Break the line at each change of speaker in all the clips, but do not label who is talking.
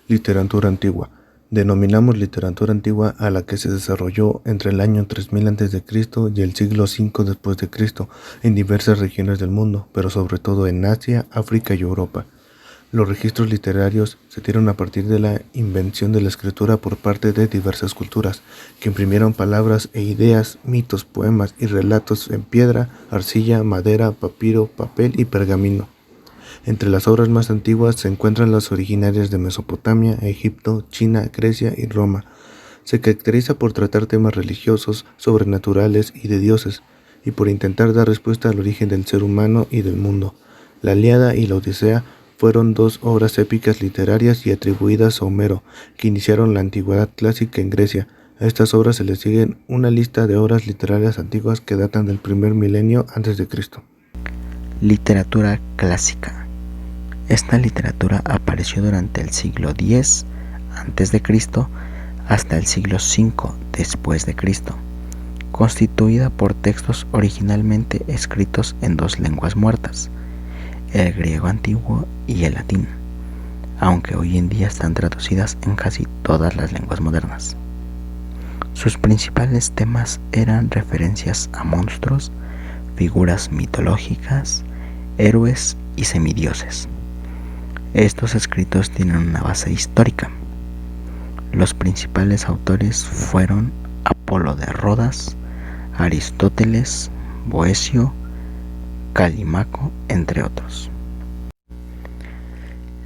Literatura antigua. Denominamos literatura antigua a la que se desarrolló entre el año 3000 a.C. y el siglo V después de Cristo en diversas regiones del mundo, pero sobre todo en Asia, África y Europa. Los registros literarios se dieron a partir de la invención de la escritura por parte de diversas culturas, que imprimieron palabras e ideas, mitos, poemas y relatos en piedra, arcilla, madera, papiro, papel y pergamino. Entre las obras más antiguas se encuentran las originarias de Mesopotamia, Egipto, China, Grecia y Roma. Se caracteriza por tratar temas religiosos, sobrenaturales y de dioses, y por intentar dar respuesta al origen del ser humano y del mundo. La Ilíada y la Odisea fueron dos obras épicas literarias y atribuidas a Homero, que iniciaron la antigüedad clásica en Grecia. A estas obras se les siguen una lista de obras literarias antiguas que datan del primer milenio antes de Cristo.
Literatura clásica. Esta literatura apareció durante el siglo X a.C. hasta el siglo V después de Cristo, constituida por textos originalmente escritos en dos lenguas muertas, el griego antiguo y el latín, aunque hoy en día están traducidas en casi todas las lenguas modernas. Sus principales temas eran referencias a monstruos, figuras mitológicas, héroes y semidioses. Estos escritos tienen una base histórica. Los principales autores fueron Apolo de Rodas, Aristóteles, Boecio, Calímaco, entre otros.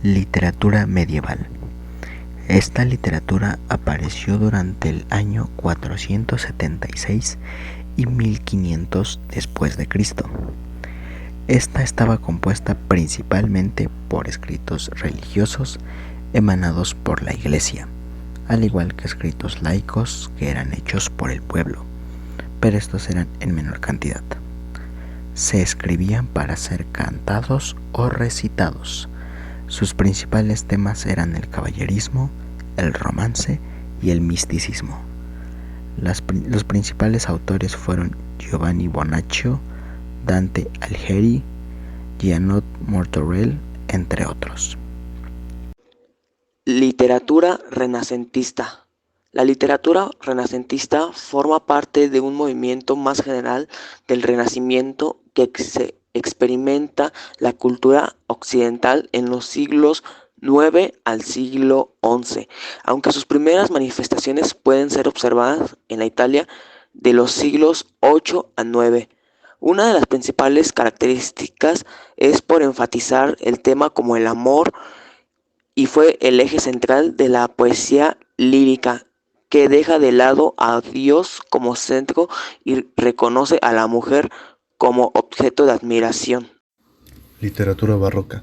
Literatura medieval. Esta literatura apareció durante el año 476 y 1500 después de Cristo. Esta estaba compuesta principalmente por escritos religiosos emanados por la Iglesia, al igual que escritos laicos que eran hechos por el pueblo, pero estos eran en menor cantidad. Se escribían para ser cantados o recitados. Sus principales temas eran el caballerismo, el romance y el misticismo. Los principales autores fueron Giovanni Boccaccio, Dante Alighieri, Jeannot Martorell, entre otros.
Literatura renacentista. La literatura renacentista forma parte de un movimiento más general del Renacimiento que se experimenta la cultura occidental en los siglos IX al siglo XI, aunque sus primeras manifestaciones pueden ser observadas en la Italia de los siglos VIII a IX. Una de las principales características es por enfatizar el tema como el amor, y fue el eje central de la poesía lírica, que deja de lado a Dios como centro y reconoce a la mujer como objeto de admiración.
Literatura barroca.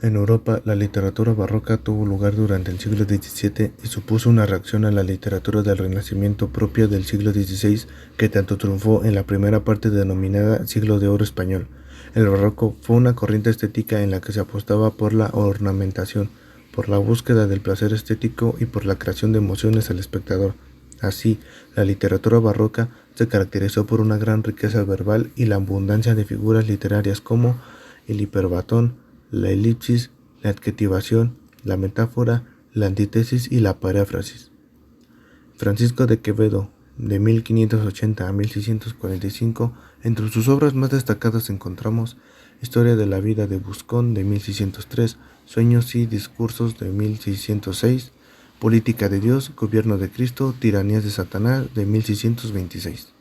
En Europa, la literatura barroca tuvo lugar durante el siglo XVII y supuso una reacción a la literatura del Renacimiento propia del siglo XVI, que tanto triunfó en la primera parte denominada Siglo de Oro español. El barroco fue una corriente estética en la que se apostaba por la ornamentación, por la búsqueda del placer estético y por la creación de emociones al espectador. Así, la literatura barroca se caracterizó por una gran riqueza verbal y la abundancia de figuras literarias como el hiperbatón, la elipsis, la adjetivación, la metáfora, la antítesis y la paráfrasis. Francisco de Quevedo, de 1580 a 1645, entre sus obras más destacadas encontramos Historia de la vida de Buscón, de 1603, Sueños y discursos, de 1606, Política de Dios, Gobierno de Cristo, Tiranías de Satanás, de 1626.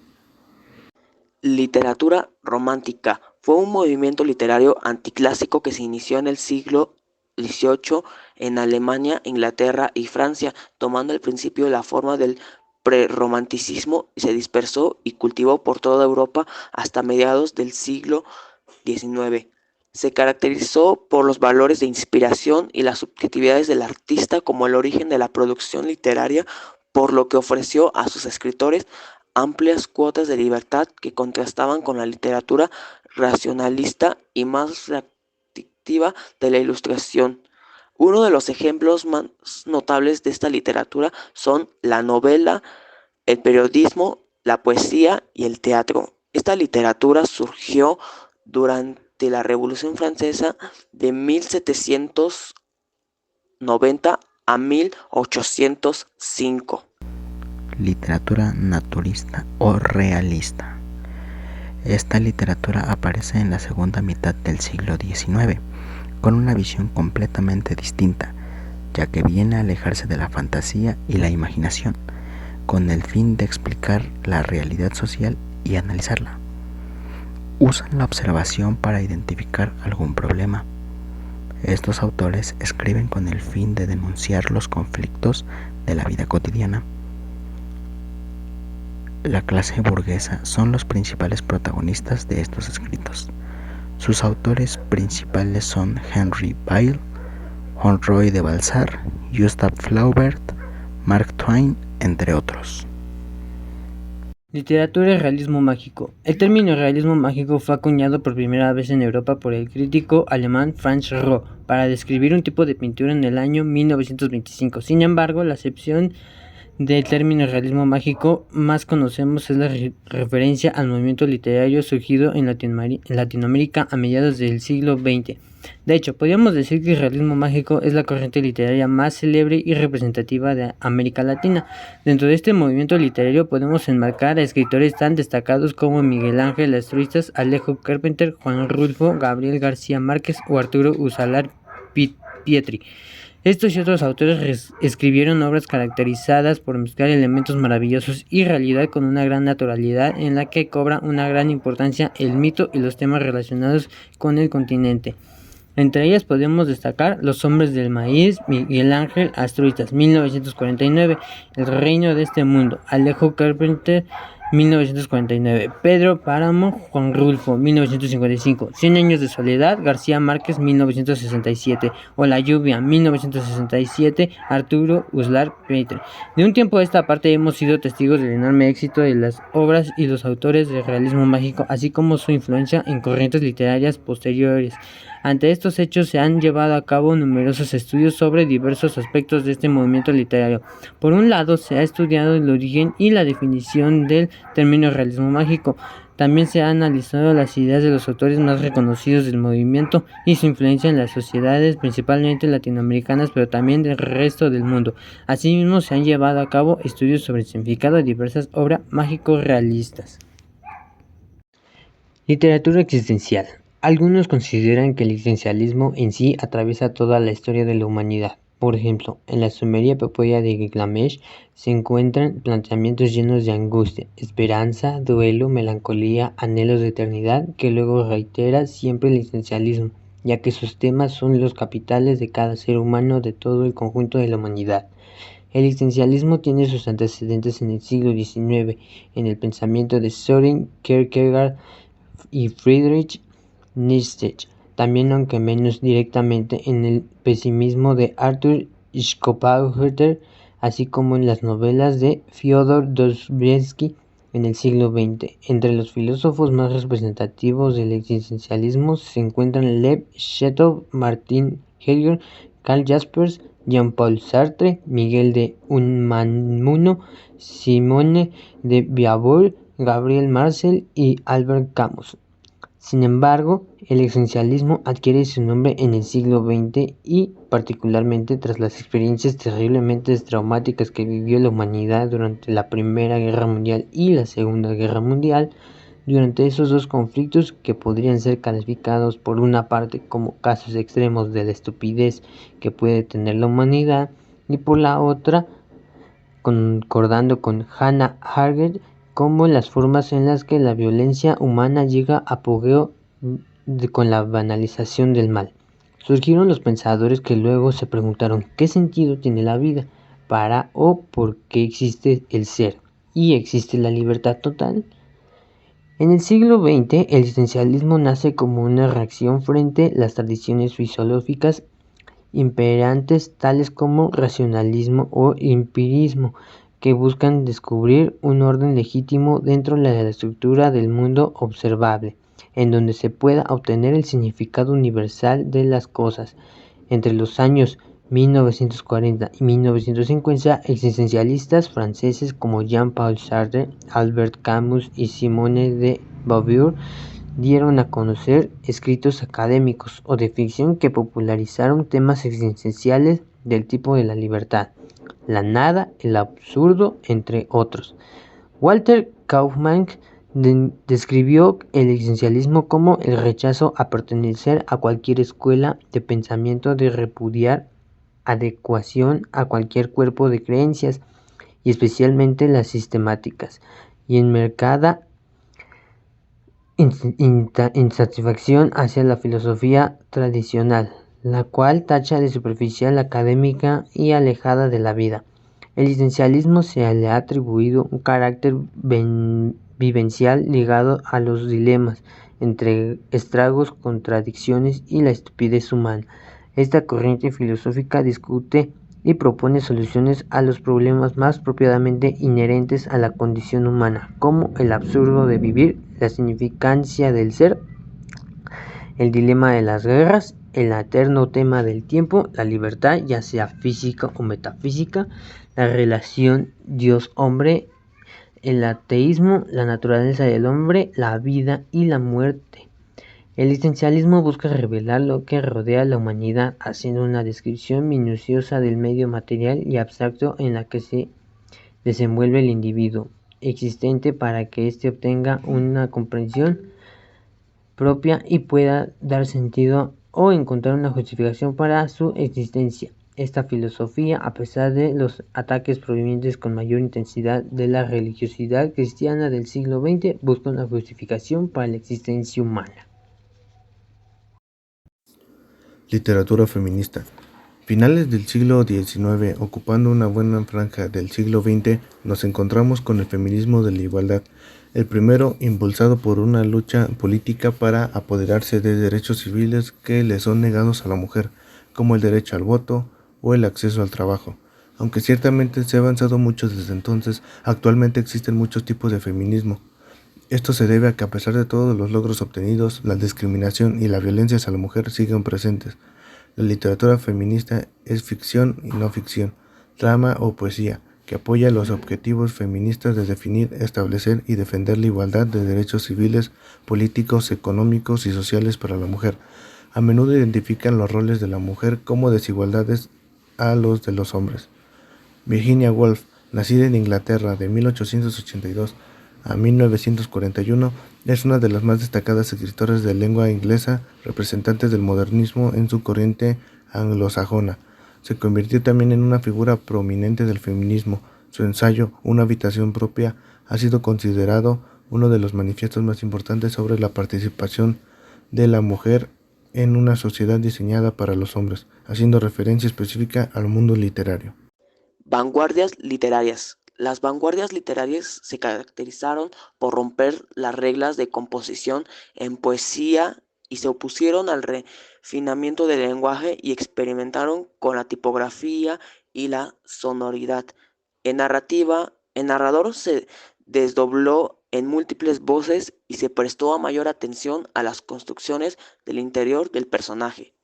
Literatura romántica. Fue un movimiento literario anticlásico que se inició en el siglo XVIII en Alemania, Inglaterra y Francia, tomando al principio la forma del prerromanticismo y se dispersó y cultivó por toda Europa hasta mediados del siglo XIX. Se caracterizó por los valores de inspiración y las subjetividades del artista como el origen de la producción literaria, por lo que ofreció a sus escritores amplias cuotas de libertad que contrastaban con la literatura racionalista y más reactiva de la Ilustración. Uno de los ejemplos más notables de esta literatura son la novela, el periodismo, la poesía y el teatro. Esta literatura surgió durante la Revolución Francesa de 1790 a 1805.
Literatura naturista o realista. Esta literatura aparece en la segunda mitad del siglo XIX, con una visión completamente distinta, ya que viene a alejarse de la fantasía y la imaginación, con el fin de explicar la realidad social y analizarla. Usan la observación para identificar algún problema. Estos autores escriben con el fin de denunciar los conflictos de la vida cotidiana. La clase burguesa son los principales protagonistas de estos escritos. Sus autores principales son Henry Bale, Honoré de Balzac, Gustave Flaubert, Mark Twain, entre otros.
Literatura y realismo mágico. El término realismo mágico fue acuñado por primera vez en Europa por el crítico alemán Franz Roh para describir un tipo de pintura en el año 1925. Sin embargo, la acepción del término realismo mágico más conocemos es la referencia al movimiento literario surgido en Latinoamérica a mediados del siglo XX. De hecho, podríamos decir que el realismo mágico es la corriente literaria más célebre y representativa de América Latina. Dentro de este movimiento literario podemos enmarcar a escritores tan destacados como Miguel Ángel Asturias, Alejo Carpenter, Juan Rulfo, Gabriel García Márquez o Arturo Uslar Pietri. Estos y otros autores escribieron obras caracterizadas por mezclar elementos maravillosos y realidad con una gran naturalidad, en la que cobra una gran importancia el mito y los temas relacionados con el continente. Entre ellas podemos destacar Los hombres del maíz, Miguel Ángel Asturias, 1949, El reino de este mundo, Alejo Carpenter, 1949, Pedro Páramo, Juan Rulfo, 1955, 100 años de soledad, García Márquez, 1967, o La lluvia, 1967, Arturo Uslar Pietri. De un tiempo a esta parte hemos sido testigos del enorme éxito de las obras y los autores del realismo mágico, así como su influencia en corrientes literarias posteriores. Ante estos hechos se han llevado a cabo numerosos estudios sobre diversos aspectos de este movimiento literario. Por un lado, se ha estudiado el origen y la definición del término realismo mágico. También se han analizado las ideas de los autores más reconocidos del movimiento y su influencia en las sociedades, principalmente latinoamericanas, pero también del resto del mundo. Asimismo, se han llevado a cabo estudios sobre el significado de diversas obras mágico-realistas. Literatura existencial. Algunos consideran que el existencialismo en sí atraviesa toda la historia de la humanidad. Por ejemplo, en la Sumeria Epopeya de Gilgamesh se encuentran planteamientos llenos de angustia, esperanza, duelo, melancolía, anhelos de eternidad, que luego reitera siempre el existencialismo, ya que sus temas son los capitales de cada ser humano de todo el conjunto de la humanidad. El existencialismo tiene sus antecedentes en el siglo XIX, en el pensamiento de Søren Kierkegaard y Friedrich Nietzsche, también aunque menos directamente en el pesimismo de Arthur Schopenhauer, así como en las novelas de Fyodor Dostoyevsky en el siglo XX. Entre los filósofos más representativos del existencialismo se encuentran Lev Yezhov, Martin Heidegger, Karl Jaspers, Jean-Paul Sartre, Miguel de Unamuno, Simone de Beauvoir, Gabriel Marcel y Albert Camus. Sin embargo, el existencialismo adquiere su nombre en el siglo XX y particularmente tras las experiencias terriblemente traumáticas que vivió la humanidad durante la Primera Guerra Mundial y la Segunda Guerra Mundial. Durante esos dos conflictos, que podrían ser calificados por una parte como casos extremos de la estupidez que puede tener la humanidad, y por la otra, concordando con Hannah Arendt, como las formas en las que la violencia humana llega a apogeo con la banalización del mal. Surgieron los pensadores que luego se preguntaron ¿qué sentido tiene la vida? ¿Para o por qué existe el ser? ¿Y existe la libertad total? En el siglo XX, el existencialismo nace como una reacción frente a las tradiciones filosóficas imperantes tales como racionalismo o empirismo, que buscan descubrir un orden legítimo dentro de la estructura del mundo observable, en donde se pueda obtener el significado universal de las cosas. Entre los años 1940 y 1950, existencialistas franceses como Jean-Paul Sartre, Albert Camus y Simone de Beauvoir dieron a conocer escritos académicos o de ficción que popularizaron temas existenciales del tipo de la libertad, la nada, el absurdo, entre otros. Walter Kaufmann describió el existencialismo como el rechazo a pertenecer a cualquier escuela de pensamiento, de repudiar adecuación a cualquier cuerpo de creencias, y especialmente las sistemáticas, y enmarcada insatisfacción hacia la filosofía tradicional, la cual tacha de superficial, académica y alejada de la vida. El existencialismo se le ha atribuido un carácter vivencial ligado a los dilemas entre estragos, contradicciones y la estupidez humana. Esta corriente filosófica discute y propone soluciones a los problemas más propiamente inherentes a la condición humana, como el absurdo de vivir, la significancia del ser, el dilema de las guerras, el eterno tema del tiempo, la libertad, ya sea física o metafísica, la relación Dios-hombre, el ateísmo, la naturaleza del hombre, la vida y la muerte. El existencialismo busca revelar lo que rodea a la humanidad, haciendo una descripción minuciosa del medio material y abstracto en la que se desenvuelve el individuo existente para que éste obtenga una comprensión propia y pueda dar sentido o encontrar una justificación para su existencia. Esta filosofía, a pesar de los ataques provenientes con mayor intensidad de la religiosidad cristiana del siglo XX, busca una justificación para la existencia humana.
Literatura feminista. Finales del siglo XIX, ocupando una buena franja del siglo XX, nos encontramos con el feminismo de la igualdad, el primero impulsado por una lucha política para apoderarse de derechos civiles que le son negados a la mujer, como el derecho al voto o el acceso al trabajo. Aunque ciertamente se ha avanzado mucho desde entonces, actualmente existen muchos tipos de feminismo. Esto se debe a que a pesar de todos los logros obtenidos, la discriminación y la violencia hacia la mujer siguen presentes. La literatura feminista es ficción y no ficción, drama o poesía, que apoya los objetivos feministas de definir, establecer y defender la igualdad de derechos civiles, políticos, económicos y sociales para la mujer. A menudo identifican los roles de la mujer como desigualdades a los de los hombres. Virginia Woolf, nacida en Inglaterra de 1882 a 1941, es una de las más destacadas escritoras de lengua inglesa, representantes del modernismo en su corriente anglosajona. Se convirtió también en una figura prominente del feminismo. Su ensayo, Una habitación propia, ha sido considerado uno de los manifiestos más importantes sobre la participación de la mujer en una sociedad diseñada para los hombres, haciendo referencia específica al mundo literario.
Vanguardias literarias. Las vanguardias literarias se caracterizaron por romper las reglas de composición en poesía y se opusieron al refinamiento del lenguaje y experimentaron con la tipografía y la sonoridad. En narrativa, el narrador se desdobló en múltiples voces y se prestó a mayor atención a las construcciones del interior del personaje.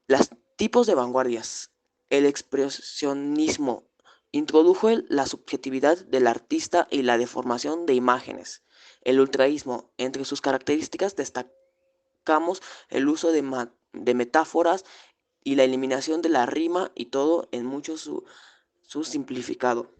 Los tipos de vanguardias. El expresionismo introdujo la subjetividad del artista y la deformación de imágenes. El ultraísmo. Entre sus características destacamos el uso de metáforas y la eliminación de la rima y todo en mucho su simplificado.